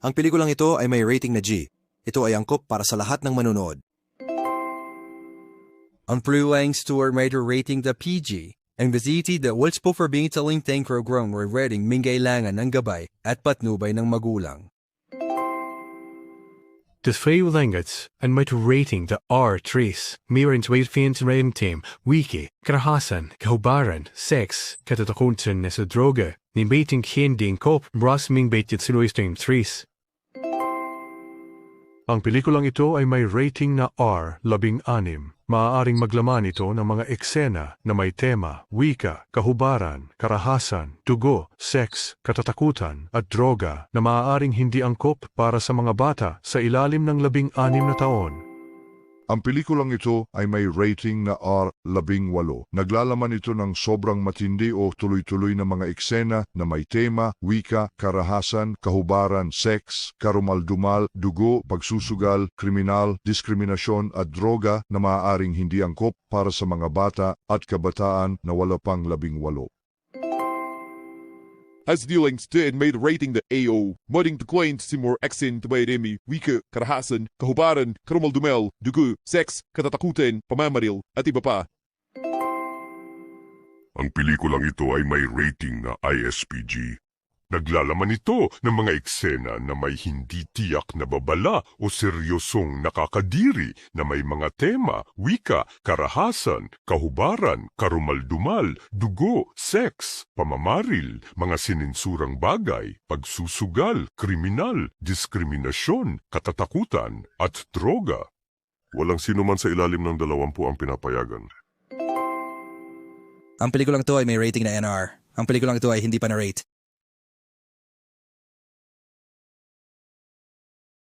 Ang pelikulang ito ay may rating na G. Ito ay angkop para sa lahat ng manunood. Ang Prewang Store may rating na PG. Ang visiti da wals po for being taling tang program or rating mingailangan ng gabay at patnubay ng magulang. De twee langets en met rating de R3. Meer in twee fans rating team. Wiki, karahasan, kaubaran, seks, katatakunten is a droge. Ni beting geen ding kop, bras ming betit siluistring 3. Ang pelikulang ito ay may rating na R16. Maaaring maglaman ito ng mga eksena na may tema, wika, kahubaran, karahasan, dugo, seks, katatakutan at droga na maaaring hindi angkop para sa mga bata sa ilalim ng 16 na taon. Ang pelikulang ito ay may rating na R18. Naglalaman ito ng sobrang matindi o tuloy-tuloy na mga eksena na may tema, wika, karahasan, kahubaran, seks, karumaldumal, dugo, pagsusugal, kriminal, diskriminasyon at droga na maaaring hindi angkop para sa mga bata at kabataan na wala pang 18. As dealings did made rating the AO, mudding the claims si more accent by Remy, wika, karahasan, kahubaran, karumaldumel, dugo, sex, katatakutan, pamamaril, at iba pa. Ang pelikulang ito ay may rating na ISPG. Naglalaman ito ng mga eksena na may hindi tiyak na babala o seryosong nakakadiri na may mga tema, wika, karahasan, kahubaran, karumaldumal, dugo, seks, pamamaril, mga sininsurang bagay, pagsusugal, kriminal, diskriminasyon, katatakutan, at droga. Walang sino man sa ilalim ng 20 ang pinapayagan. Ang pelikulang ito ay may rating na NR. Ang pelikulang ito ay hindi pa na-rate.